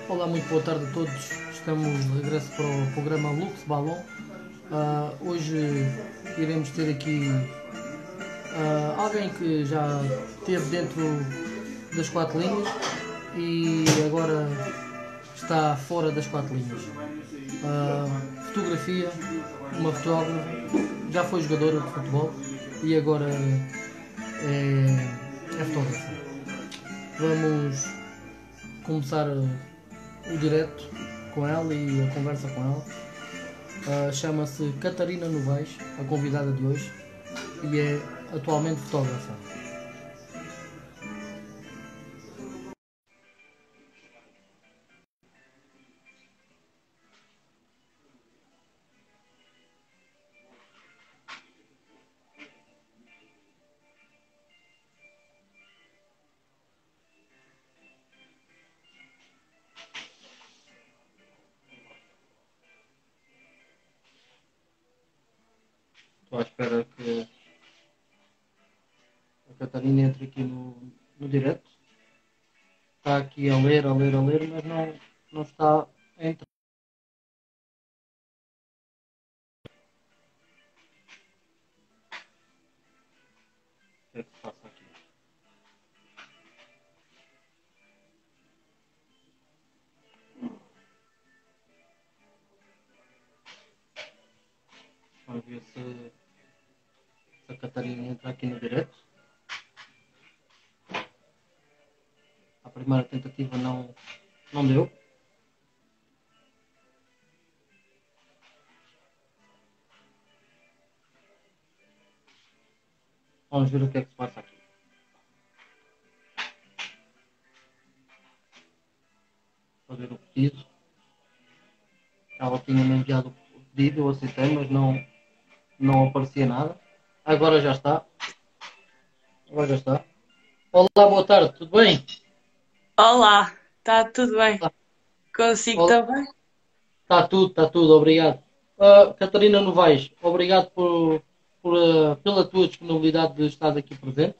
Olá, muito boa tarde a todos. Estamos de regresso para o programa Lux Ballon. Hoje iremos ter aqui alguém que já esteve dentro das quatro linhas e agora está fora das quatro linhas. Fotografia, uma fotógrafa, já foi jogadora de futebol e agora é fotógrafa. Vamos começar o direto com ela e a conversa com ela. Chama-se Catarina Novaes, a convidada de hoje, e é atualmente fotógrafa. Estou à espera que a Catarina entre aqui no direto. Está aqui a ler, mas não está a entrar. O que é que se passa aqui? Vamos ver se a Catarina entra aqui no direto. A primeira tentativa não deu. Vamos ver o que é que se passa aqui. Fazer o pedido. Ela tinha-me enviado o pedido, eu aceitei, mas não aparecia nada. Agora já está. Agora já está. Olá, boa tarde, tudo bem? Olá, está tudo bem? Consigo Olá, também? está tudo, obrigado. Catarina Novaes, obrigado pela tua disponibilidade de estar aqui presente.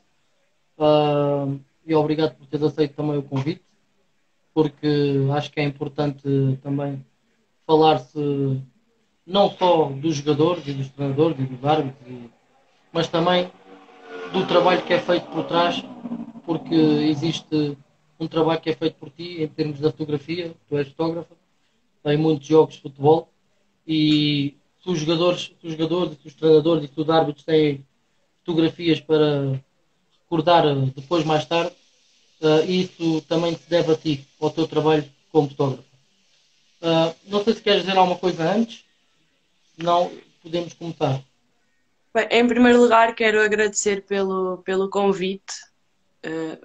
E obrigado por teres aceito também o convite, porque acho que é importante também falar-se não só dos jogadores e dos treinadores e dos árbitros, mas também do trabalho que é feito por trás, porque existe um trabalho que é feito por ti em termos da fotografia, tu és fotógrafa, tem muitos jogos de futebol e se os treinadores e se os árbitros têm fotografias para recordar depois mais tarde, isso também se deve a ti, ao teu trabalho como fotógrafo. Não sei se queres dizer alguma coisa antes, não podemos começar. Bem, em primeiro lugar, quero agradecer pelo convite, eh,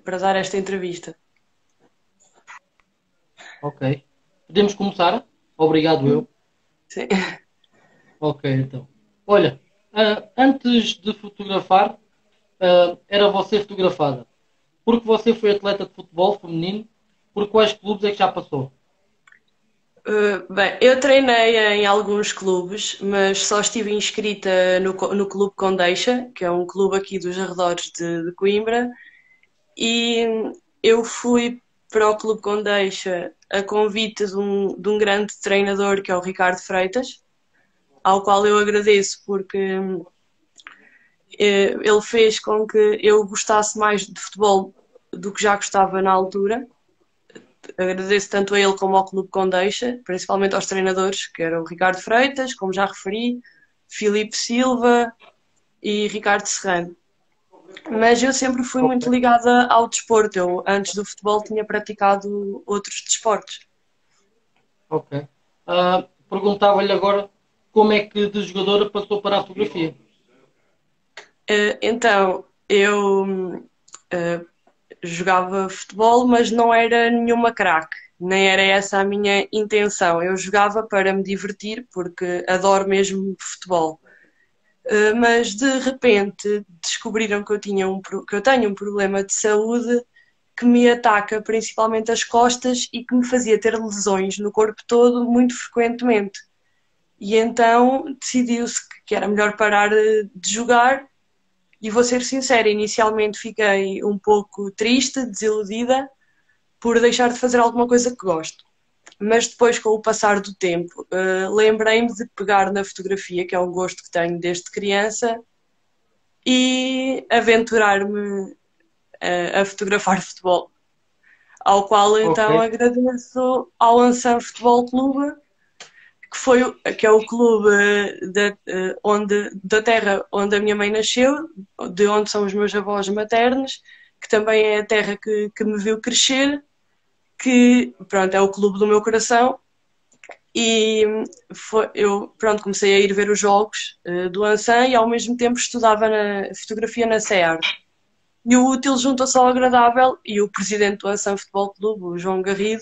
para dar esta entrevista. Ok. Podemos começar? Obrigado eu. Sim. Ok, então. Olha, antes de fotografar, era você fotografada. Porque você foi atleta de futebol feminino, por quais clubes é que já passou? Bem, eu treinei em alguns clubes, mas só estive inscrita no Clube Condeixa, que é um clube aqui dos arredores de Coimbra, e eu fui para o Clube Condeixa a convite de um grande treinador que é o Ricardo Freitas, ao qual eu agradeço porque ele fez com que eu gostasse mais de futebol do que já gostava na altura. Agradeço tanto a ele como ao Clube Condeixa, principalmente aos treinadores, que eram o Ricardo Freitas, como já referi, Filipe Silva e Ricardo Serrano. Mas eu sempre fui Ok, muito ligada ao desporto. Eu, antes do futebol, tinha praticado outros desportos. ok. Perguntava-lhe agora como é que de jogadora passou para a fotografia. Então, eu jogava futebol, mas não era nenhuma craque, nem era essa a minha intenção. Eu jogava para me divertir, porque adoro mesmo futebol. Mas de repente descobriram que que eu tenho um problema de saúde que me ataca principalmente as costas e que me fazia ter lesões no corpo todo muito frequentemente. E então decidiu-se que era melhor parar de jogar. E vou ser sincera, inicialmente fiquei um pouco triste, desiludida, por deixar de fazer alguma coisa que gosto. Mas depois, com o passar do tempo, lembrei-me de pegar na fotografia, que é um gosto que tenho desde criança, e aventurar-me a fotografar futebol, ao qual Ok, então agradeço ao Ansan Futebol Clube, que é o clube da terra onde a minha mãe nasceu, de onde são os meus avós maternos, que também é a terra que me viu crescer, que pronto, é o clube do meu coração. E eu pronto, comecei a ir ver os jogos do Ansan e ao mesmo tempo estudava fotografia na CEAR. E o útil juntou-se ao agradável e o presidente do Ansan Futebol Clube, o João Garrido,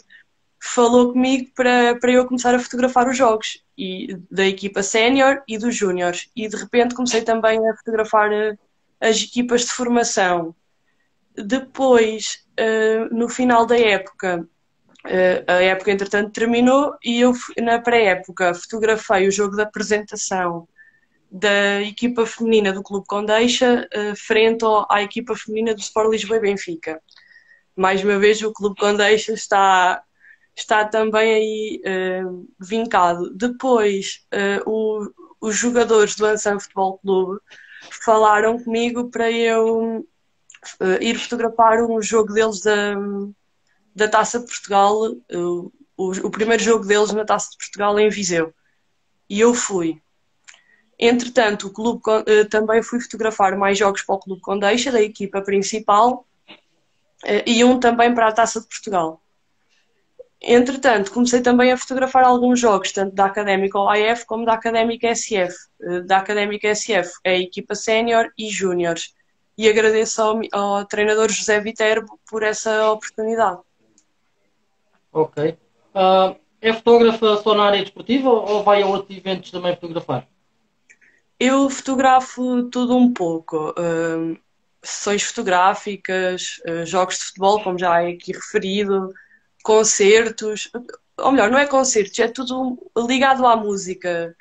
falou comigo para eu começar a fotografar os jogos e da equipa sénior e dos júniores. E de repente comecei também a fotografar as equipas de formação. Depois, no final da época, a época entretanto terminou e eu na pré-época fotografei o jogo de apresentação da equipa feminina do Clube Condeixa frente à equipa feminina do Sport Lisboa e Benfica. Mais uma vez o Clube Condeixa está também aí vincado. Depois, os jogadores do Ansan Futebol Clube falaram comigo para eu ir fotografar um jogo deles da Taça de Portugal, o primeiro jogo deles na Taça de Portugal em Viseu. E eu fui. Entretanto, também fui fotografar mais jogos para o Clube Condeixa, da equipa principal, e um também para a Taça de Portugal. Entretanto, comecei também a fotografar alguns jogos, tanto da Académica OAF como da Académica SF. Da Académica SF é a equipa sénior e júniores. E agradeço ao treinador José Viterbo por essa oportunidade. ok. É fotógrafa só na área desportiva ou vai a outros eventos também fotografar? Eu fotografo tudo um pouco. Sessões fotográficas, jogos de futebol, como já é aqui referido, concertos, ou melhor, não é concertos, é tudo ligado à música,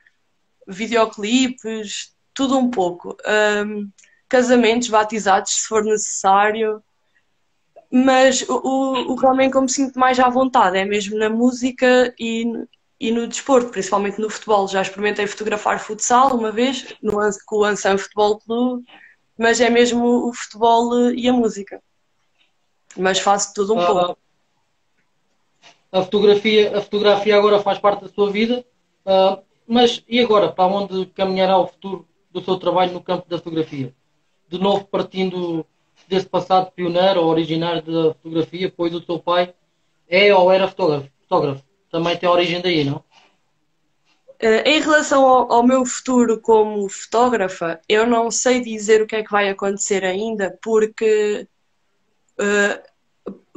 videoclipes, tudo um pouco. Casamentos, batizados, se for necessário. Mas o realmente como me sinto mais à vontade é mesmo na música e no desporto, principalmente no futebol. Já experimentei fotografar futsal uma vez, com o Ansan Futebol Clube, mas é mesmo o futebol e a música. Mas faço tudo um pouco. Ah, a fotografia agora faz parte da sua vida, mas e agora? Para onde caminhará o futuro do seu trabalho no campo da fotografia? De novo partindo desse passado pioneiro ou originário da fotografia, pois o seu pai é ou era fotógrafo. Também tem origem daí, não? Em relação ao meu futuro como fotógrafa, eu não sei dizer o que é que vai acontecer ainda, porque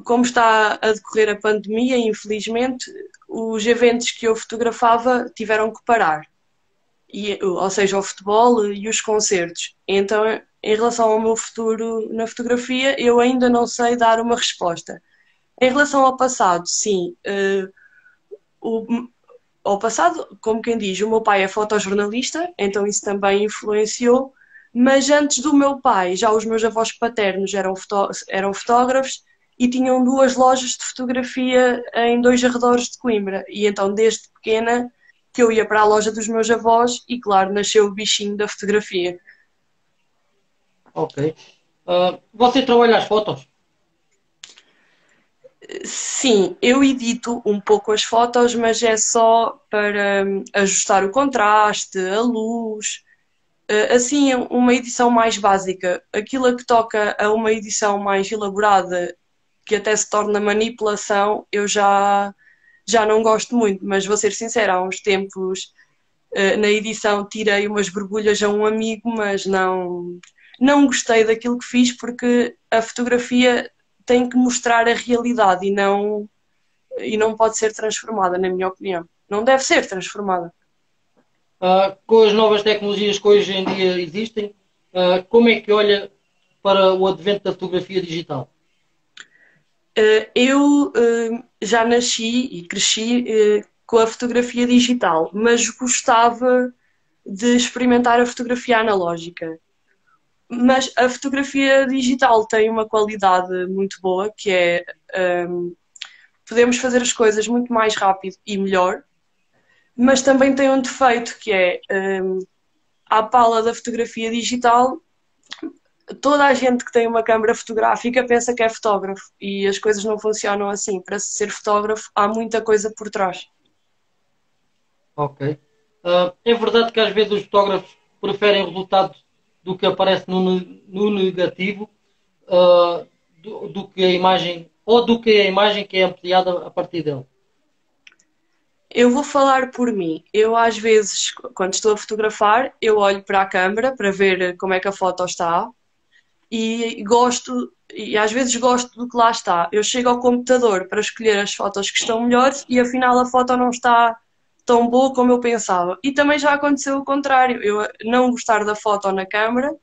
como está a decorrer a pandemia, infelizmente, os eventos que eu fotografava tiveram que parar. Ou seja, o futebol e os concertos. Então, em relação ao meu futuro na fotografia, eu ainda não sei dar uma resposta. Em relação ao passado, sim. O, ao passado, como quem diz, o meu pai é fotojornalista, então isso também influenciou. Mas antes do meu pai, já os meus avós paternos eram fotógrafos e tinham duas lojas de fotografia em dois arredores de Coimbra. E então, desde pequena, que eu ia para a loja dos meus avós e, claro, nasceu o bichinho da fotografia. Ok. Você trabalha as fotos? Sim, eu edito um pouco as fotos, mas é só para ajustar o contraste, a luz, assim, uma edição mais básica. Aquilo a que toca a uma edição mais elaborada, que até se torna manipulação, eu já não gosto muito, mas vou ser sincera, há uns tempos na edição tirei umas borbulhas a um amigo, mas não gostei daquilo que fiz porque a fotografia tem que mostrar a realidade e não pode ser transformada, na minha opinião. Não deve ser transformada. Com as novas tecnologias que hoje em dia existem, como é que olha para o advento da fotografia digital? Eu já nasci e cresci com a fotografia digital, mas gostava de experimentar a fotografia analógica. Mas a fotografia digital tem uma qualidade muito boa, que é podemos fazer as coisas muito mais rápido e melhor, mas também tem um defeito que é, à pala da fotografia digital, toda a gente que tem uma câmara fotográfica pensa que é fotógrafo e as coisas não funcionam assim. Para ser fotógrafo há muita coisa por trás. Ok. É verdade que às vezes os fotógrafos preferem o resultado do que aparece no negativo, do que a imagem, ou do que a imagem que é ampliada a partir dele. Eu vou falar por mim. Eu, às vezes, quando estou a fotografar, eu olho para a câmara para ver como é que a foto está e gosto, e às vezes gosto do que lá está. Eu chego ao computador para escolher as fotos que estão melhores e afinal a foto não está tão boa como eu pensava. E também já aconteceu o contrário, eu não gostar da foto na câmara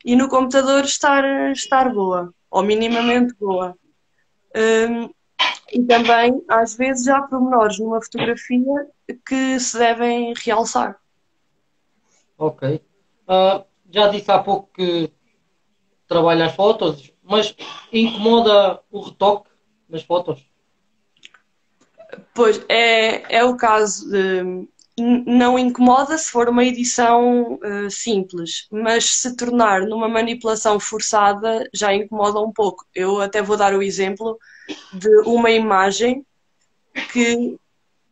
e no computador estar boa, ou minimamente boa. Hum, e também, às vezes, há pormenores numa fotografia que se devem realçar. Ok. Já disse há pouco que trabalha as fotos, mas incomoda o retoque nas fotos? Pois, é o caso de. Não incomoda se for uma edição simples, mas se tornar numa manipulação forçada já incomoda um pouco. Eu até vou dar o exemplo de uma imagem que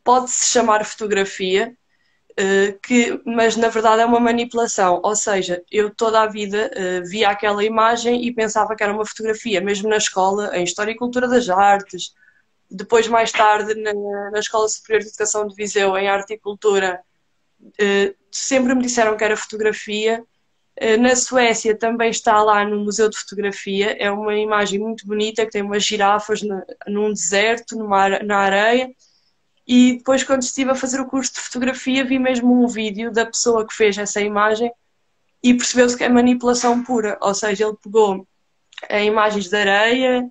pode-se chamar fotografia, mas na verdade é uma manipulação. Ou seja, eu toda a vida via aquela imagem e pensava que era uma fotografia, mesmo na escola, em História e Cultura das Artes, depois mais tarde na Escola Superior de Educação de Viseu, em Arte e Cultura, sempre me disseram que era fotografia. Na Suécia também está lá no Museu de Fotografia, é uma imagem muito bonita que tem umas girafas num deserto, na areia. E depois, quando estive a fazer o curso de fotografia, vi mesmo um vídeo da pessoa que fez essa imagem e percebeu-se que é manipulação pura. Ou seja, ele pegou imagens de areia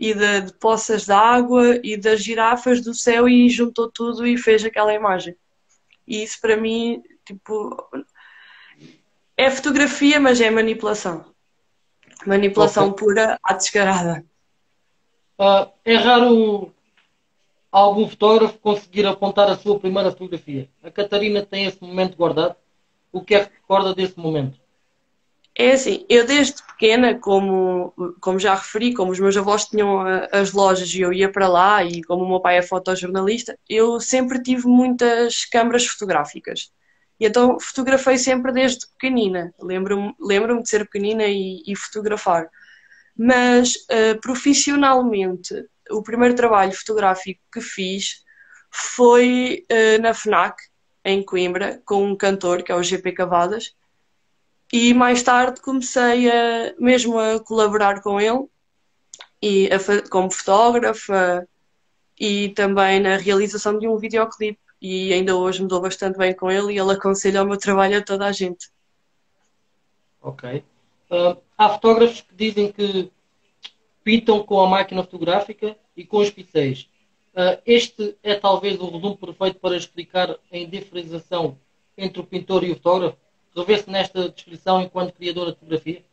e de poças de água e das girafas do céu e juntou tudo e fez aquela imagem. E isso para mim, tipo, é fotografia, mas é manipulação. Ok. Manipulação pura à descarada. É raro algum fotógrafo conseguir apontar a sua primeira fotografia. A Catarina tem esse momento guardado. O que é que recorda desse momento? É assim, eu desde pequena, como já referi, como os meus avós tinham as lojas e eu ia para lá, e como o meu pai é fotojornalista, eu sempre tive muitas câmaras fotográficas. E então fotografei sempre desde pequenina. Lembro-me de ser pequenina e fotografar. Mas profissionalmente, o primeiro trabalho fotográfico que fiz foi na FNAC, em Coimbra, com um cantor que é o GP Cavadas. E mais tarde comecei mesmo a colaborar com ele e como fotógrafa e também na realização de um videoclipe. E ainda hoje me dou bastante bem com ele e ele aconselha o meu trabalho a toda a gente. Ok. Há fotógrafos que dizem que pintam com a máquina fotográfica e com os pincéis. Este é talvez o resumo perfeito para explicar a indiferenciação entre o pintor e o fotógrafo. Revê-se nesta descrição enquanto criadora de fotografia.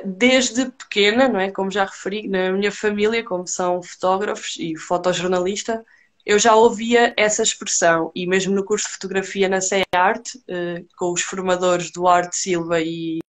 Desde pequena, não é? Como já referi, na minha família, como são fotógrafos e fotojornalista, eu já ouvia essa expressão e mesmo no curso de fotografia na CEART, com os formadores Duarte Silva e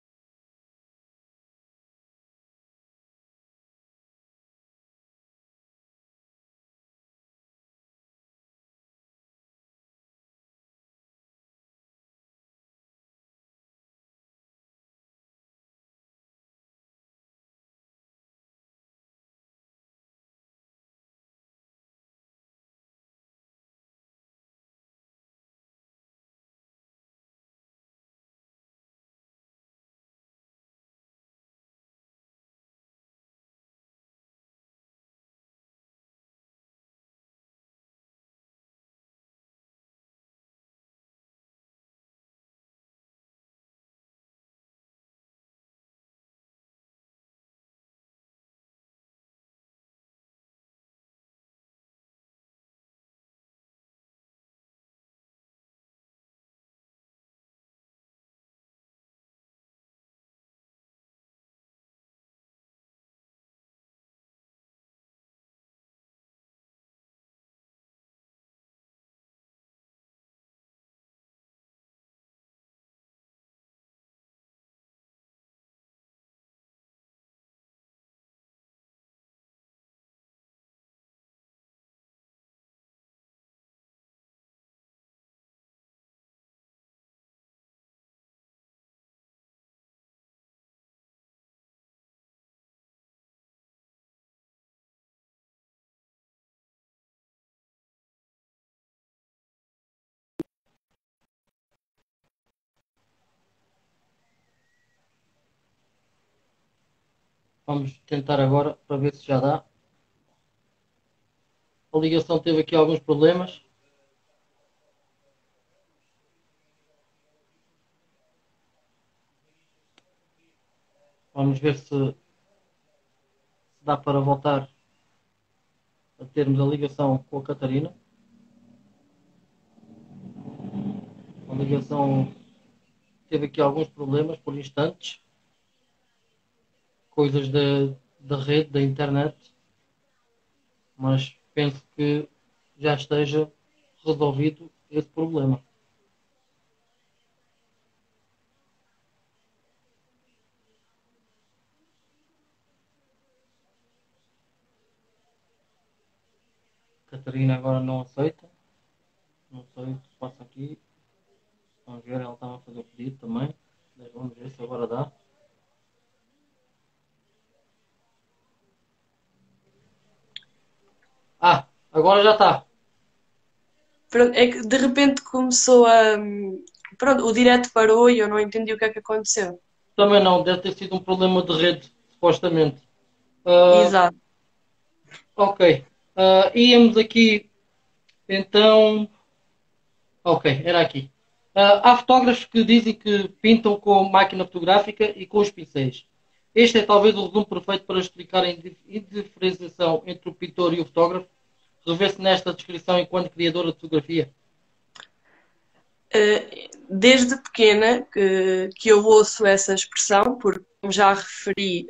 Vamos tentar agora para ver se já dá. A ligação teve aqui alguns problemas. Vamos ver se dá para voltar a termos a ligação com a Catarina. A ligação teve aqui alguns problemas por instantes. Coisas da rede, da internet. Mas penso que já esteja resolvido esse problema. Catarina agora não aceita. Não sei o que se passa aqui. Vamos ver, ela estava a fazer o pedido também. Vamos ver se agora dá. Ah, agora já está. Pronto, é que de repente começou a. Pronto, o direto parou e eu não entendi o que é que aconteceu. Também não, deve ter sido um problema de rede, supostamente. Ah, Exato. ok. Íamos aqui, então. Ok, era aqui. Há fotógrafos que dizem que pintam com máquina fotográfica e com os pincéis. Este é talvez o resumo perfeito para explicar a indiferenciação entre o pintor e o fotógrafo. Revê-se nesta descrição enquanto criadora de fotografia. Desde pequena que eu ouço essa expressão, porque, como já referi,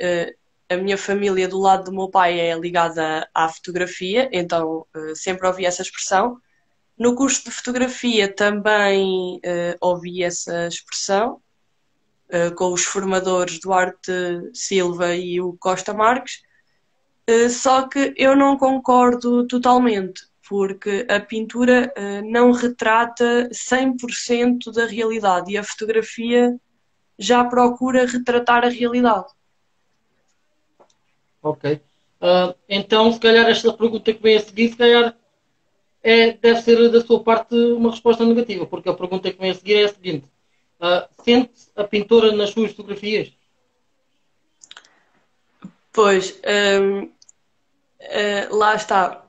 a minha família do lado do meu pai é ligada à fotografia, então sempre ouvi essa expressão. No curso de fotografia também ouvi essa expressão, com os formadores Duarte Silva e o Costa Marques, só que eu não concordo totalmente, porque a pintura não retrata 100% da realidade e a fotografia já procura retratar a realidade. Ok. Então, se calhar esta pergunta que vem a seguir, se calhar deve ser da sua parte uma resposta negativa, porque a pergunta que vem a seguir é a seguinte. Sente a pintora nas suas fotografias? Pois, lá está.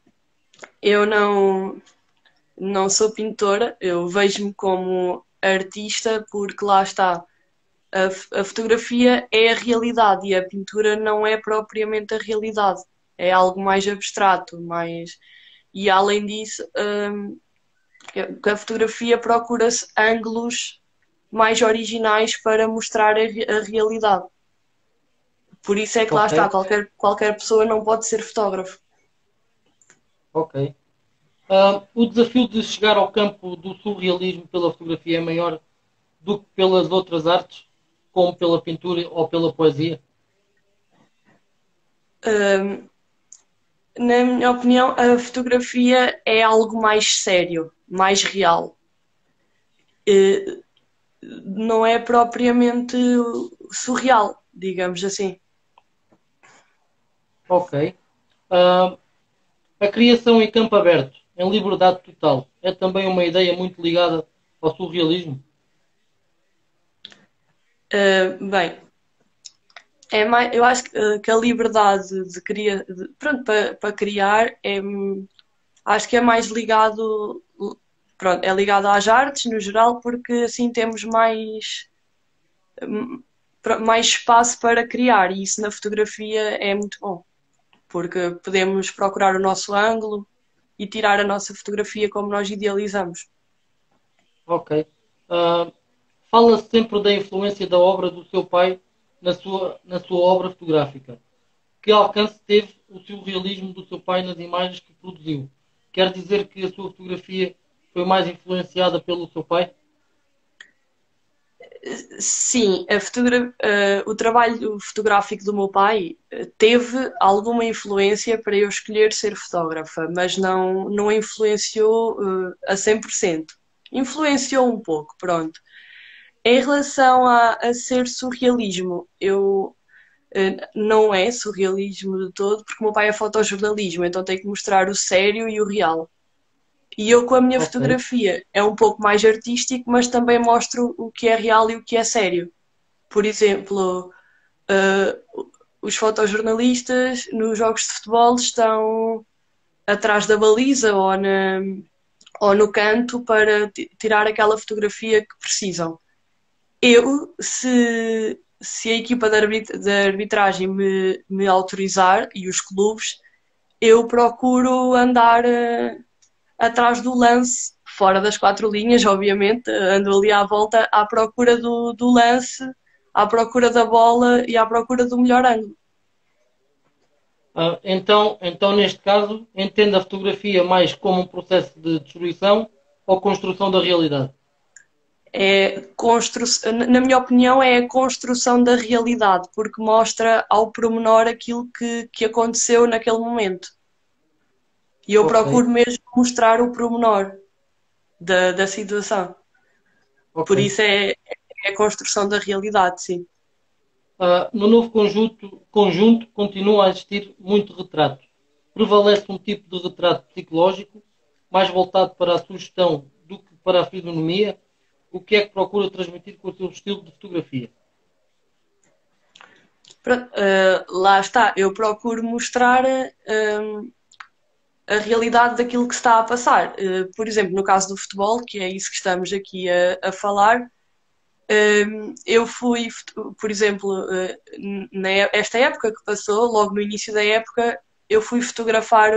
Eu não sou pintora, eu vejo-me como artista porque lá está. A fotografia é a realidade e a pintura não é propriamente a realidade. É algo mais abstrato, mais... E além disso, a fotografia procura-se ângulos mais originais para mostrar a realidade. Por isso é que lá Ok, está, qualquer pessoa não pode ser fotógrafo. ok. O desafio de chegar ao campo do surrealismo pela fotografia é maior do que pelas outras artes, como pela pintura ou pela poesia? Hum, Na minha opinião, a fotografia é algo mais sério, mais real. Eh, Não é propriamente surreal, digamos assim. Ok. Ah, a criação em campo aberto, em liberdade total, é também uma ideia muito ligada ao surrealismo? Bem, eu acho que a liberdade de criar, pronto, para criar acho que é mais ligado, pronto, é ligado às artes no geral, porque assim temos mais espaço para criar e isso na fotografia é muito bom, porque podemos procurar o nosso ângulo e tirar a nossa fotografia como nós idealizamos. Ok. Ah, fala-se sempre da influência da obra do seu pai na sua obra fotográfica. Que alcance teve o surrealismo do seu pai nas imagens que produziu? Quer dizer que a sua fotografia foi mais influenciada pelo seu pai? Sim, o trabalho fotográfico do meu pai teve alguma influência para eu escolher ser fotógrafa, mas não influenciou a 100%. Influenciou um pouco, pronto. Em relação a ser surrealismo, não é surrealismo de todo, porque o meu pai é fotojornalismo, então tem que mostrar o sério e o real. E eu, com a minha Ok, fotografia, é um pouco mais artístico, mas também mostro o que é real e o que é sério. Por exemplo, os fotojornalistas nos jogos de futebol estão atrás da baliza ou no canto para tirar aquela fotografia que precisam. Se a equipa de arbitragem me autorizar e os clubes, eu procuro andar atrás do lance, fora das quatro linhas, obviamente, ando ali à volta à procura do lance, à procura da bola e à procura do melhor ângulo. Então, neste caso, entende a fotografia mais como um processo de destruição ou construção da realidade? Na minha opinião, é a construção da realidade, porque mostra ao pormenor aquilo que aconteceu naquele momento. E eu Ok, procuro mesmo mostrar o pormenor da situação. ok. Por isso é a construção da realidade, sim. No novo conjunto continua a existir muito retrato. Prevalece um tipo de retrato psicológico, mais voltado para a sugestão do que para a fisionomia. O que é que procura transmitir com o seu estilo de fotografia? Pronto, lá está, eu procuro mostrar a realidade daquilo que se está a passar. Por exemplo, no caso do futebol, que é isso que estamos aqui a falar, eu fui, por exemplo, esta época que passou, logo no início da época, eu fui fotografar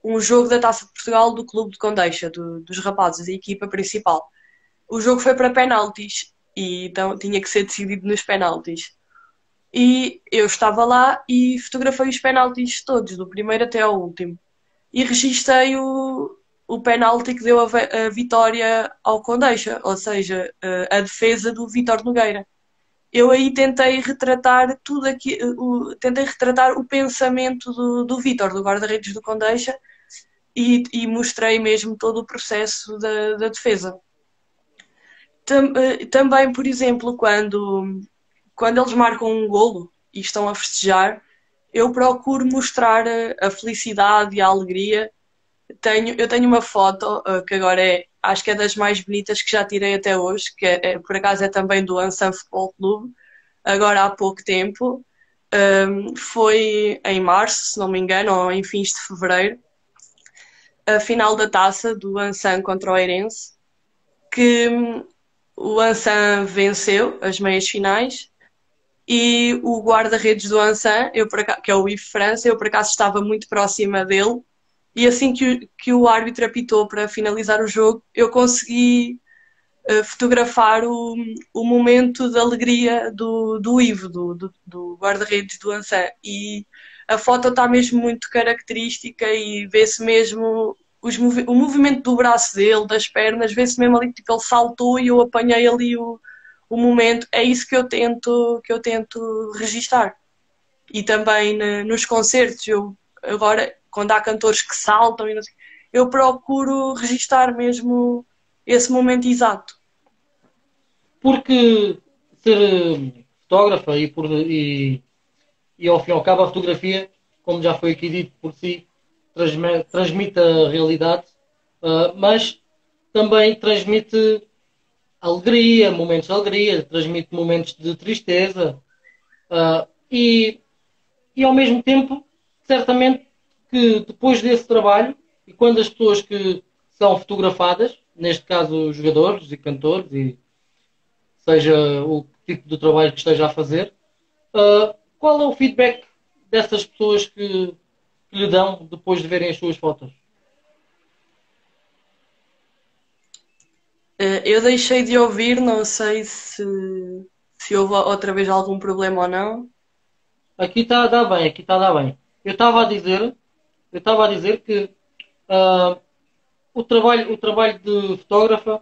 um jogo da Taça de Portugal do Clube de Condeixa, dos rapazes, da equipa principal. O jogo foi para penaltis e então tinha que ser decidido nos penaltis. E eu estava lá e fotografei os penaltis todos, do primeiro até ao último. E registrei o penalti que deu a vitória ao Condeixa, ou seja, a defesa do Vítor Nogueira. Eu aí tentei retratar tudo aqui, tentei retratar o pensamento do Vítor, do guarda-redes do Condeixa, e mostrei mesmo todo o processo da defesa. Também, por exemplo, quando eles marcam um golo e estão a festejar, eu procuro mostrar a felicidade e a alegria. Eu tenho uma foto que agora acho que é das mais bonitas que já tirei até hoje, que por acaso é também do Ansan Futebol Clube, agora há pouco tempo. Foi em março, se não me engano, ou em fins de fevereiro, a final da taça do Ansan contra o Eirense, que o Ansan venceu as meias finais e o guarda-redes do Ansan, que é o Yves França, eu por acaso estava muito próxima dele e assim que o árbitro apitou para finalizar o jogo, eu consegui fotografar o momento de alegria do Ivo, do guarda-redes do Ansan. E a foto está mesmo muito característica e vê-se mesmo o movimento do braço dele, das pernas, vê-se mesmo ali, tipo, ele saltou e eu apanhei ali o momento. É isso que eu tento registar. E também nos concertos, eu agora, quando há cantores que saltam, e não sei, eu procuro registar mesmo esse momento exato. Porque ser fotógrafa e ao fim e ao cabo a fotografia, como já foi aqui dito por si, transmite a realidade, mas também transmite alegria, momentos de alegria, transmite momentos de tristeza, uh, e, e ao mesmo tempo, certamente que depois desse trabalho, e quando as pessoas que são fotografadas, neste caso os jogadores e cantores, e seja o tipo de trabalho que esteja a fazer, qual é o feedback dessas pessoas que lhe dão depois de verem as suas fotos? Eu deixei de ouvir, não sei se houve outra vez algum problema ou não. Aqui está a dar bem, aqui está a dar bem. Eu estava a dizer que ah, o trabalho de fotógrafa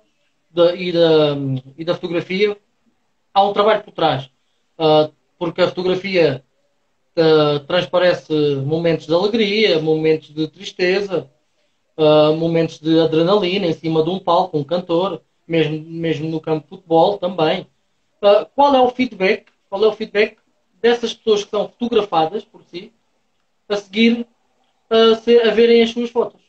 e da fotografia, há um trabalho por trás. Porque a fotografia transparece momentos de alegria, momentos de tristeza, momentos de adrenalina em cima de um palco, um cantor, mesmo no campo de futebol também. Qual é o feedback? Qual é o feedback dessas pessoas que são fotografadas por si a seguir a verem as suas fotos?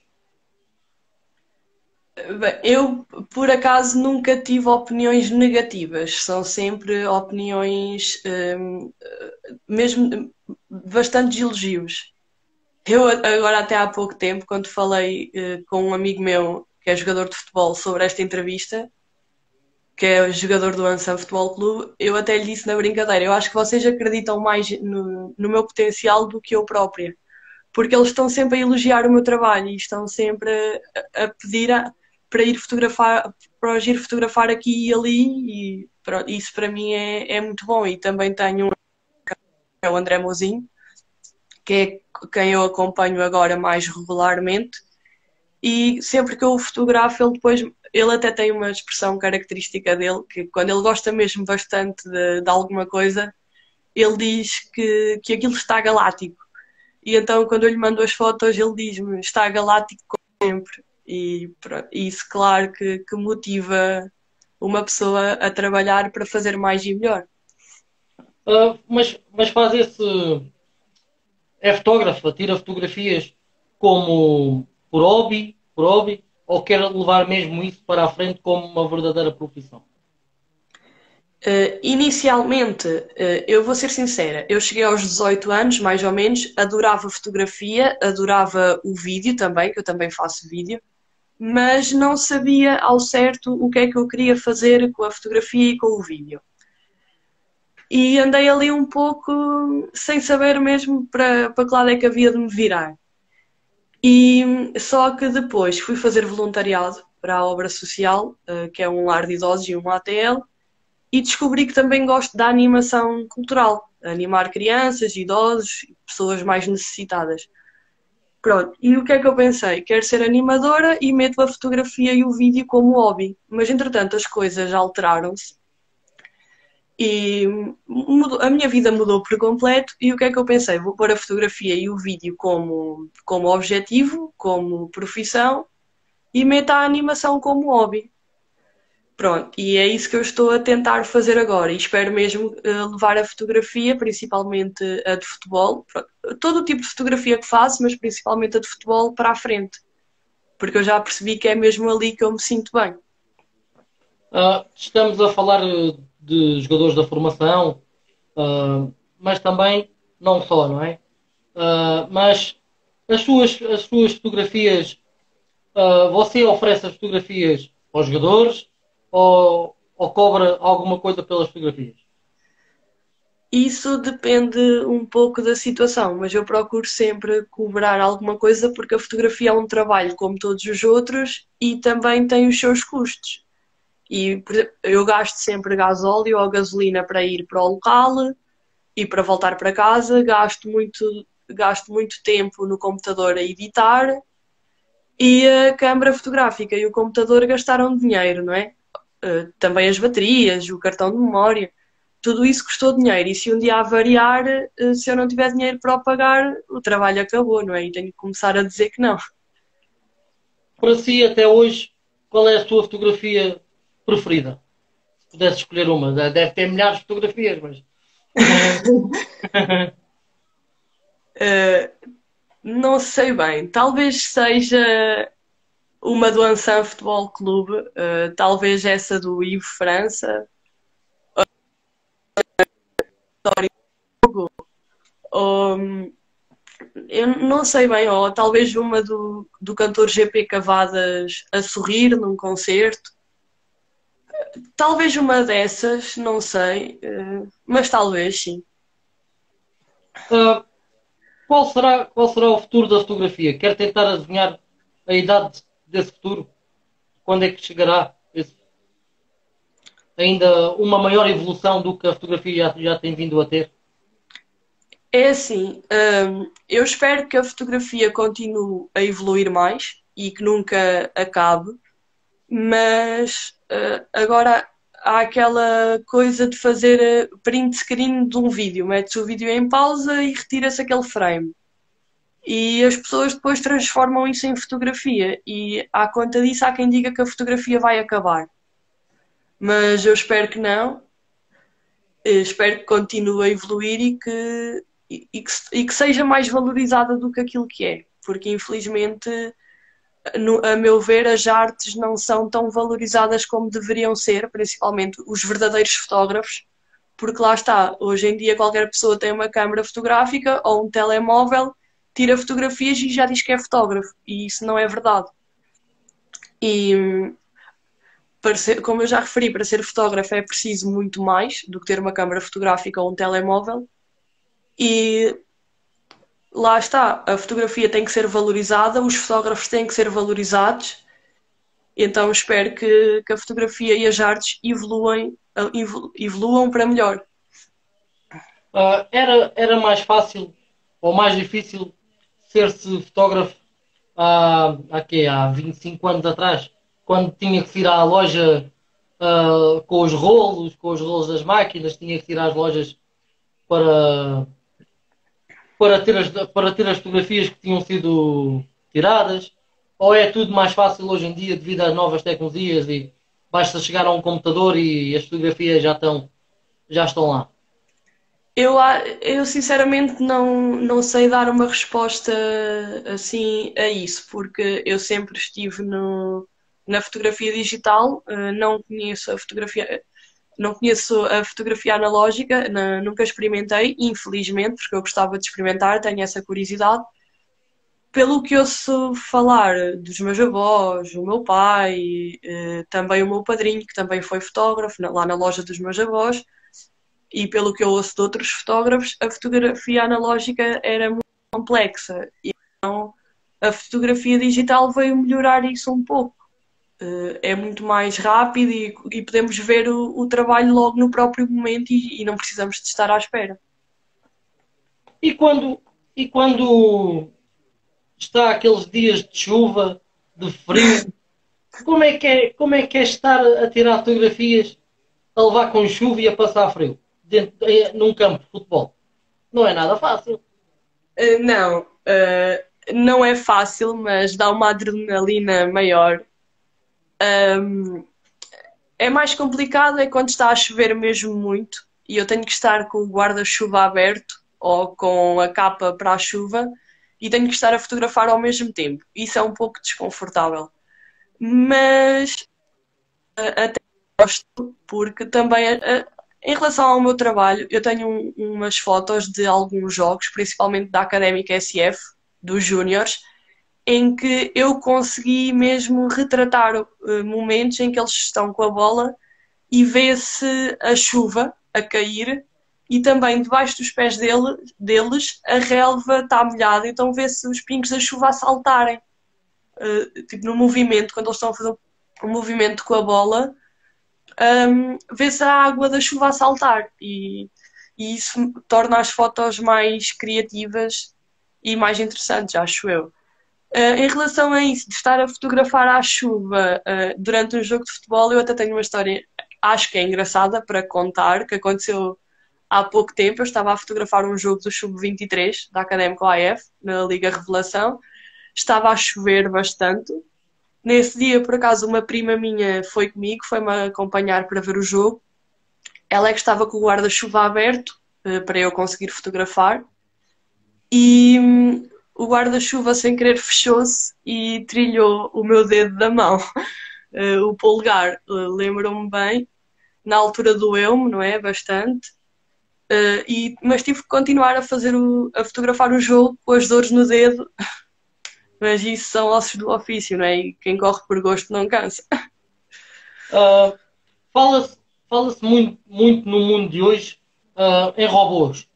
Bem, eu, por acaso, nunca tive opiniões negativas, são sempre opiniões, mesmo bastantes elogios. Eu agora até há pouco tempo, quando falei com um amigo meu que é jogador de futebol sobre esta entrevista, que é o jogador do Ansan Futebol Clube, eu até lhe disse na brincadeira, eu acho que vocês acreditam mais no meu potencial do que eu própria, porque eles estão sempre a elogiar o meu trabalho e estão sempre a pedir para ir fotografar, para os ir fotografar aqui e ali, e isso para mim é muito bom. E também tenho é o André Mozinho, que é quem eu acompanho agora mais regularmente, e sempre que eu o fotografo, ele até tem uma expressão característica dele, que quando ele gosta mesmo bastante de alguma coisa, ele diz que aquilo está galáctico. E então quando eu lhe mando as fotos, ele diz-me, está galáctico como sempre. E isso, claro, que motiva uma pessoa a trabalhar para fazer mais e melhor. Mas faz esse. É fotógrafa, tira fotografias como por hobby, ou quer levar mesmo isso para a frente como uma verdadeira profissão? Inicialmente, eu vou ser sincera, eu cheguei aos 18 anos, mais ou menos, adorava fotografia, adorava o vídeo também, que eu também faço vídeo, mas não sabia ao certo o que é que eu queria fazer com a fotografia e com o vídeo. E andei ali um pouco sem saber mesmo para que lado é que havia de me virar. E só que depois fui fazer voluntariado para a obra social, que é um lar de idosos e um ATL, e descobri que também gosto da animação cultural, animar crianças, idosos, pessoas mais necessitadas. Pronto, e o que é que eu pensei? Quero ser animadora e meto a fotografia e o vídeo como hobby. Mas entretanto as coisas alteraram-se e a minha vida mudou por completo. E o que é que eu pensei? Vou pôr a fotografia e o vídeo como objetivo, como profissão, e meto a animação como hobby. Pronto, e é isso que eu estou a tentar fazer agora e espero mesmo levar a fotografia, principalmente a de futebol, pronto, todo o tipo de fotografia que faço, mas principalmente a de futebol para a frente, porque eu já percebi que é mesmo ali que eu me sinto bem. Estamos a falar de jogadores da formação, mas também não só, não é? Mas as suas fotografias, você oferece as fotografias aos jogadores ou cobra alguma coisa pelas fotografias? Isso depende um pouco da situação, mas eu procuro sempre cobrar alguma coisa porque a fotografia é um trabalho como todos os outros e também tem os seus custos. E por exemplo, eu gasto sempre gasóleo ou gasolina para ir para o local e para voltar para casa, gasto muito tempo no computador a editar e a câmara fotográfica e o computador gastaram dinheiro, não é? Também as baterias, o cartão de memória, tudo isso custou dinheiro. E se um dia avariar, se eu não tiver dinheiro para o pagar, o trabalho acabou, não é? E tenho que começar a dizer que não. Para si, até hoje, qual é a sua fotografia preferida? Se pudesse escolher uma, deve ter milhares de fotografias, mas. Uh, não sei bem, talvez seja uma do Ansan Futebol Clube, talvez essa do Ivo França, ou eu não sei bem, ou talvez uma do cantor GP Cavadas a sorrir num concerto. Talvez uma dessas, não sei, mas talvez sim. Ah, qual será o futuro da fotografia? Quer tentar adivinhar a idade desse futuro? Quando é que chegará ainda uma maior evolução do que a fotografia já tem vindo a ter? É assim, eu espero que a fotografia continue a evoluir mais e que nunca acabe, mas agora há aquela coisa de fazer print screen de um vídeo, metes o vídeo em pausa e retira-se aquele frame. E as pessoas depois transformam isso em fotografia. E à conta disso, há quem diga que a fotografia vai acabar. Mas eu espero que não. Espero que continue a evoluir e que seja mais valorizada do que aquilo que é. Porque infelizmente, a meu ver, as artes não são tão valorizadas como deveriam ser, principalmente os verdadeiros fotógrafos, porque lá está, hoje em dia qualquer pessoa tem uma câmara fotográfica ou um telemóvel, tira fotografias e já diz que é fotógrafo, e isso não é verdade. E como eu já referi, para ser fotógrafo é preciso muito mais do que ter uma câmara fotográfica ou um telemóvel. E lá está, a fotografia tem que ser valorizada, os fotógrafos têm que ser valorizados. Então espero que a fotografia e as artes evoluam para melhor. Era mais fácil ou mais difícil ser-se fotógrafo há 25 anos atrás, quando tinha que ir à loja com os rolos das máquinas, tinha que ir às lojas para, para ter as fotografias que tinham sido tiradas, ou é tudo mais fácil hoje em dia devido às novas tecnologias e basta chegar a um computador e as fotografias já estão lá. Eu sinceramente não sei dar uma resposta assim a isso, porque eu sempre estive na fotografia digital, não conheço a fotografia analógica, nunca experimentei, infelizmente, porque eu gostava de experimentar, tenho essa curiosidade. Pelo que ouço falar dos meus avós, o meu pai, também o meu padrinho, que também foi fotógrafo, lá na loja dos meus avós, e pelo que eu ouço de outros fotógrafos, a fotografia analógica era muito complexa. E então a fotografia digital veio melhorar isso um pouco. É muito mais rápido e podemos ver o trabalho logo no próprio momento e não precisamos de estar à espera. E quando está aqueles dias de chuva, de frio, como é que é estar a tirar fotografias, a levar com chuva e a passar frio, num campo de futebol? Não é nada fácil. Não é fácil, mas dá uma adrenalina maior. É mais complicado é quando está a chover mesmo muito e eu tenho que estar com o guarda-chuva aberto ou com a capa para a chuva e tenho que estar a fotografar ao mesmo tempo. Isso é um pouco desconfortável. Mas até gosto, porque também em relação ao meu trabalho, eu tenho umas fotos de alguns jogos, principalmente da Académica SF, dos Júniores, em que eu consegui mesmo retratar momentos em que eles estão com a bola e vê-se a chuva a cair e também debaixo dos pés deles a relva está molhada, então vê-se os pingos da chuva a saltarem. Tipo no movimento, quando eles estão a fazer um movimento com a bola, vê-se a água da chuva a saltar e isso torna as fotos mais criativas e mais interessantes, acho eu. Em relação a isso, de estar a fotografar à chuva durante um jogo de futebol, eu até tenho uma história, acho que é engraçada para contar, que aconteceu há pouco tempo. Eu estava a fotografar um jogo do Sub-23 da Académico AF, na Liga Revelação. Estava a chover bastante. Nesse dia, por acaso, uma prima minha foi comigo, foi-me acompanhar para ver o jogo. Ela é que estava com o guarda-chuva aberto para eu conseguir fotografar. E o guarda-chuva sem querer fechou-se e trilhou o meu dedo da mão. O polegar, lembro-me bem, na altura doeu-me, não é? Bastante. Mas tive que continuar a fotografar o jogo com as dores no dedo. Mas isso são ossos do ofício, não é? E quem corre por gosto não cansa. Uh, fala-se fala-se muito no mundo de hoje em robôs.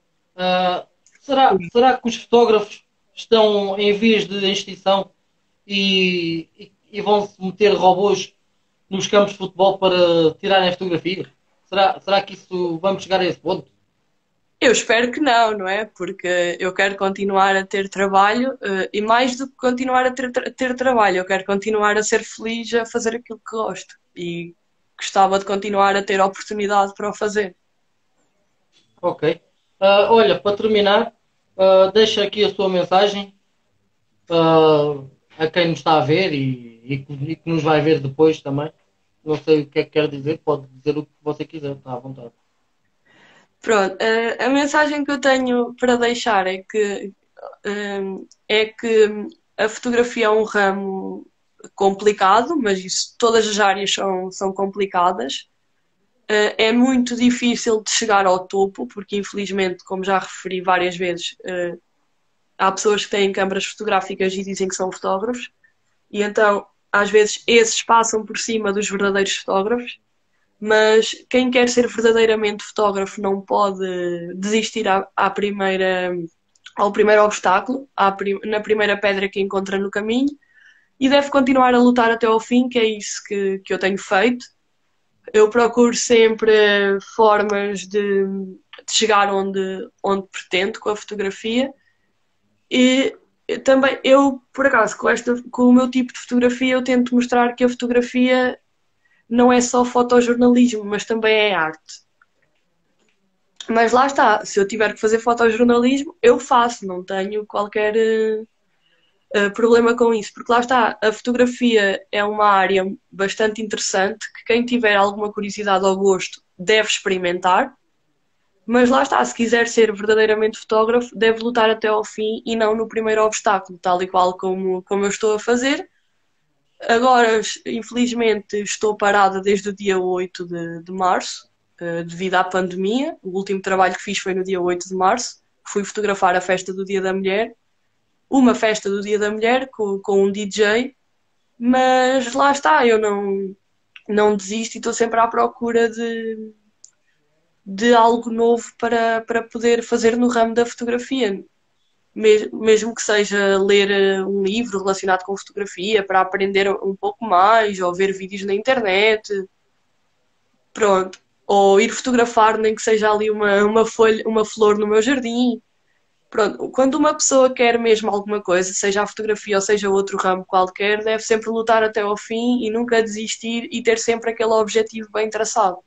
Será que os fotógrafos estão em vias de extinção e vão-se meter robôs nos campos de futebol para tirarem fotografias? Será que isso vamos chegar a esse ponto? Eu espero que não, não é? Porque eu quero continuar a ter trabalho e mais do que continuar a ter trabalho, eu quero continuar a ser feliz a fazer aquilo que gosto e gostava de continuar a ter oportunidade para o fazer. Ok. Olha, para terminar, deixa aqui a sua mensagem a quem nos está a ver e que nos vai ver depois também. Não sei o que é que quer dizer, pode dizer o que você quiser, está à vontade. Pronto, a mensagem que eu tenho para deixar é que a fotografia é um ramo complicado, mas isso, todas as áreas são complicadas. É muito difícil de chegar ao topo, porque infelizmente, como já referi várias vezes, há pessoas que têm câmaras fotográficas e dizem que são fotógrafos, e então às vezes esses passam por cima dos verdadeiros fotógrafos, mas quem quer ser verdadeiramente fotógrafo não pode desistir ao primeiro obstáculo, na primeira pedra que encontra no caminho, e deve continuar a lutar até ao fim, que é isso que eu tenho feito. Eu procuro sempre formas de chegar onde pretendo com a fotografia. E também, eu, por acaso, com o meu tipo de fotografia, eu tento mostrar que a fotografia não é só fotojornalismo, mas também é arte. Mas lá está, se eu tiver que fazer fotojornalismo, eu faço, não tenho qualquer problema com isso, porque lá está, a fotografia é uma área bastante interessante que quem tiver alguma curiosidade ou gosto deve experimentar, mas lá está, se quiser ser verdadeiramente fotógrafo, deve lutar até ao fim e não no primeiro obstáculo, tal e qual como eu estou a fazer. Agora, infelizmente, estou parada desde o dia 8 de março, devido à pandemia. O último trabalho que fiz foi no dia 8 de março. Fui fotografar a festa do Dia da Mulher, uma festa do Dia da Mulher com um DJ, mas lá está, eu não desisto e estou sempre à procura de algo novo para poder fazer no ramo da fotografia. Mesmo que seja ler um livro relacionado com fotografia para aprender um pouco mais, ou ver vídeos na internet, pronto. Ou ir fotografar, nem que seja ali uma folha, uma flor no meu jardim. Pronto, quando uma pessoa quer mesmo alguma coisa, seja a fotografia ou seja outro ramo qualquer, deve sempre lutar até ao fim e nunca desistir e ter sempre aquele objetivo bem traçado.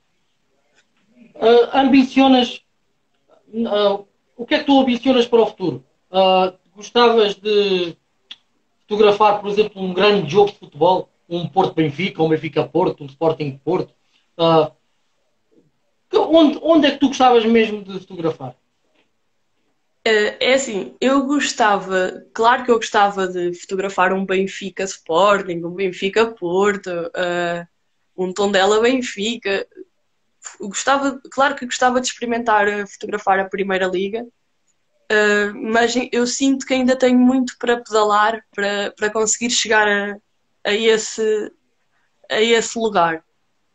Ambicionas, o que é que tu ambicionas para o futuro? Gostavas de fotografar, por exemplo, um grande jogo de futebol, um Porto-Benfica, um Benfica-Porto, um Sporting-Porto? Uh, onde é que tu gostavas mesmo de fotografar? É assim, eu gostava, claro que eu gostava de fotografar um Benfica Sporting, um Benfica Porto, um Tondela Benfica. Claro que gostava de experimentar fotografar a Primeira Liga, mas eu sinto que ainda tenho muito para pedalar para conseguir chegar a esse lugar.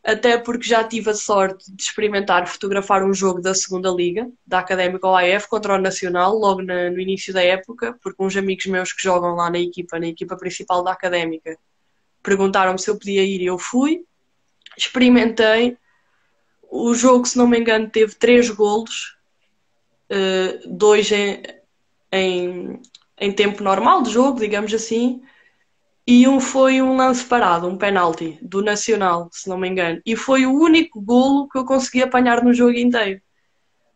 Até porque já tive a sorte de experimentar fotografar um jogo da segunda Liga, da Académica OAF, contra o Nacional, logo no início da época, porque uns amigos meus que jogam lá na equipa principal da Académica, perguntaram-me se eu podia ir e eu fui. Experimentei. O jogo, se não me engano, teve 3 golos, dois em, em tempo normal de jogo, digamos assim, e um foi um lance parado, um penalti do Nacional, se não me engano. E foi o único golo que eu consegui apanhar no jogo inteiro.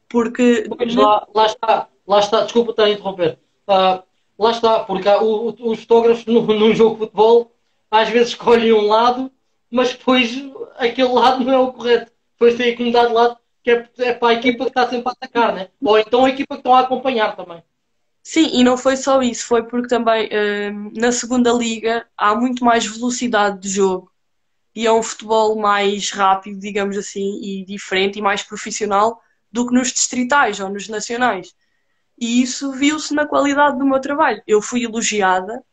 Porque. Pois lá está, desculpa estar a interromper. Lá está, porque os fotógrafos num jogo de futebol às vezes escolhem um lado, mas depois aquele lado não é o correto. Depois tem que mudar de lado, que é para a equipa que está sempre a atacar, né? Ou então a equipa que estão a acompanhar também. Sim, e não foi só isso, foi porque também na segunda liga há muito mais velocidade de jogo e é um futebol mais rápido, digamos assim, e diferente e mais profissional do que nos distritais ou nos nacionais. E isso viu-se na qualidade do meu trabalho. Eu fui elogiada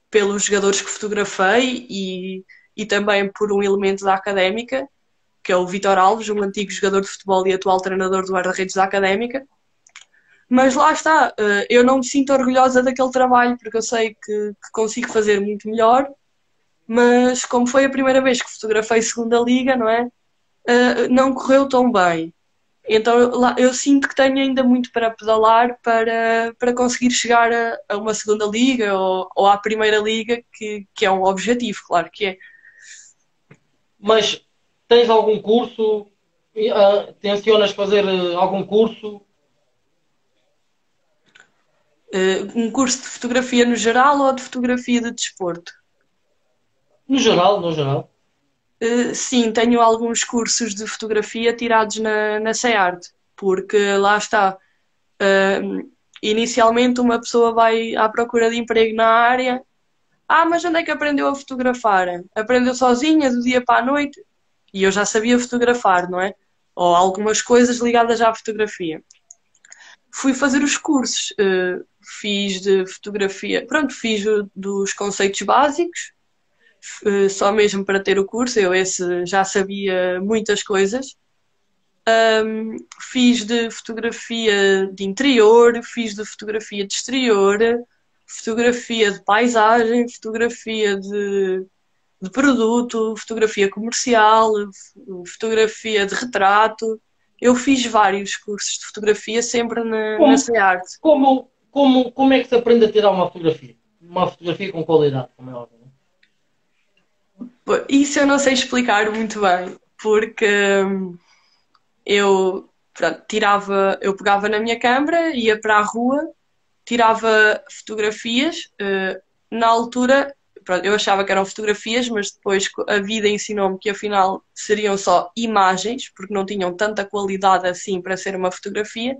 pelos jogadores que fotografei e também por um elemento da Académica, que é o Vítor Alves, um antigo jogador de futebol e atual treinador do guarda-redes da Académica. Mas lá está, eu não me sinto orgulhosa daquele trabalho, porque eu sei que consigo fazer muito melhor, mas como foi a primeira vez que fotografei segunda liga, não é? Não correu tão bem. Então eu sinto que tenho ainda muito para pedalar para conseguir chegar a uma segunda liga ou à primeira liga, que é um objetivo, claro que é. Mas tens algum curso? Tencionas fazer algum curso? Um curso de fotografia no geral ou de fotografia de desporto? No geral, no geral. Sim, tenho alguns cursos de fotografia tirados na SEART, porque lá está. Inicialmente uma pessoa vai à procura de emprego na área. Mas onde é que aprendeu a fotografar? Aprendeu sozinha, do dia para a noite? e eu já sabia fotografar, não é? Ou algumas coisas ligadas à fotografia. Fui fazer os cursos, fiz de fotografia, pronto, fiz dos conceitos básicos, só mesmo para ter o curso, eu esse já sabia muitas coisas. Fiz de fotografia de interior, fiz de fotografia de exterior, fotografia de paisagem, fotografia de produto, fotografia comercial, fotografia de retrato. Eu fiz vários cursos de fotografia sempre na Como, SEARTE. como é que se aprende a tirar uma fotografia? Uma fotografia com qualidade, como é óbvio. Né? Isso eu não sei explicar muito bem, porque eu, pronto, eu pegava na minha câmera, ia para a rua, tirava fotografias. Na altura, pronto, eu achava que eram fotografias, mas depois a vida ensinou-me que afinal seriam só imagens, porque não tinham tanta qualidade assim para ser uma fotografia.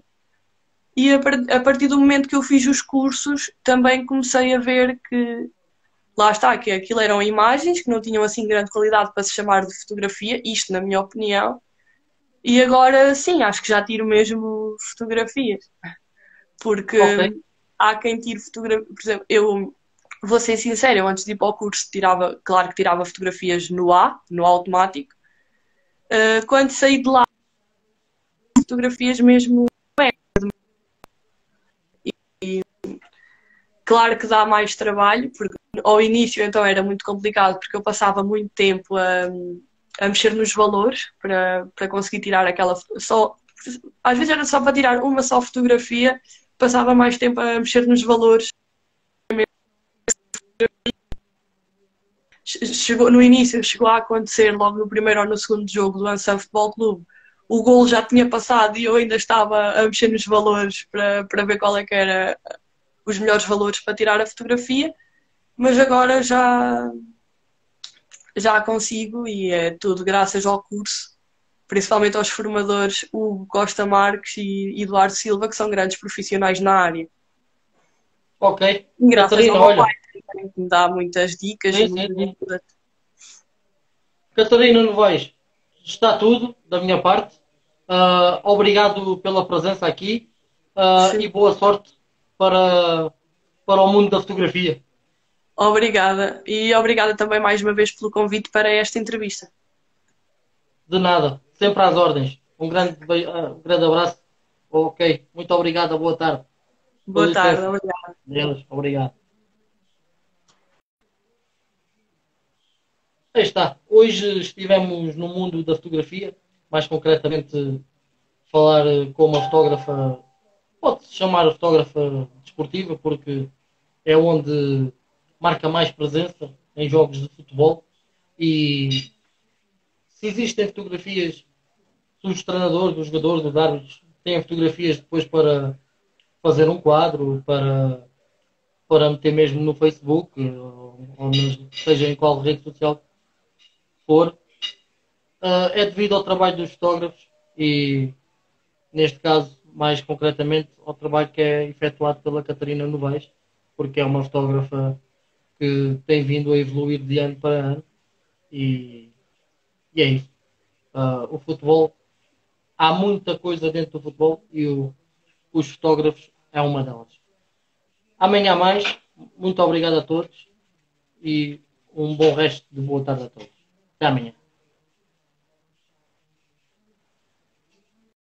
E a partir do momento que eu fiz os cursos, também comecei a ver que, lá está, que aquilo eram imagens que não tinham assim grande qualidade para se chamar de fotografia, isto na minha opinião. E agora sim, acho que já tiro mesmo fotografias, porque Ok, há quem tire fotografias. Por exemplo, eu vou ser sincera, eu antes de ir para o curso tirava, claro que tirava fotografias no automático. Quando saí de lá, fotografias mesmo. Claro que dá mais trabalho, porque ao início então era muito complicado, porque eu passava muito tempo a mexer nos valores para conseguir tirar aquela. Só, às vezes era só para tirar uma só fotografia, passava mais tempo a mexer nos valores. No início chegou a acontecer, logo no primeiro ou no segundo jogo do Ansan Futebol Clube, o golo já tinha passado e eu ainda estava a mexer nos valores para ver qual é que era os melhores valores para tirar a fotografia, mas agora já consigo e é tudo graças ao curso, principalmente aos formadores Hugo Costa Marques e Eduardo Silva, que são grandes profissionais na área. ok. E graças ao Catarina, meu pai, olha, também, que me dá muitas dicas e sim, sim, muitas sim. ajudas. Catarina Novaes, está tudo da minha parte. Obrigado pela presença aqui e Sim. boa sorte para, para o mundo da fotografia. Obrigada. E obrigada também mais uma vez pelo convite para esta entrevista. De nada, sempre às ordens. Um grande abraço. Ok, muito obrigado, boa tarde. Com Boa tarde, licença. obrigada. Deus, obrigado. Aí está. Hoje estivemos no mundo da fotografia, mais concretamente falar com uma fotógrafa, pode-se chamar fotógrafa desportiva, porque é onde marca mais presença em jogos de futebol. E se existem fotografias, se os treinadores, os jogadores, os árbitros têm fotografias depois para fazer um quadro, para meter mesmo no Facebook, seja em qual rede social for, é devido ao trabalho dos fotógrafos e, neste caso, mais concretamente, ao trabalho que é efetuado pela Catarina Novaes, porque é uma fotógrafa que tem vindo a evoluir de ano para ano e, e é isso. O futebol, há muita coisa dentro do futebol e os fotógrafos é uma delas. Amanhã mais, muito obrigado a todos e um bom resto de boa tarde a todos. Até amanhã.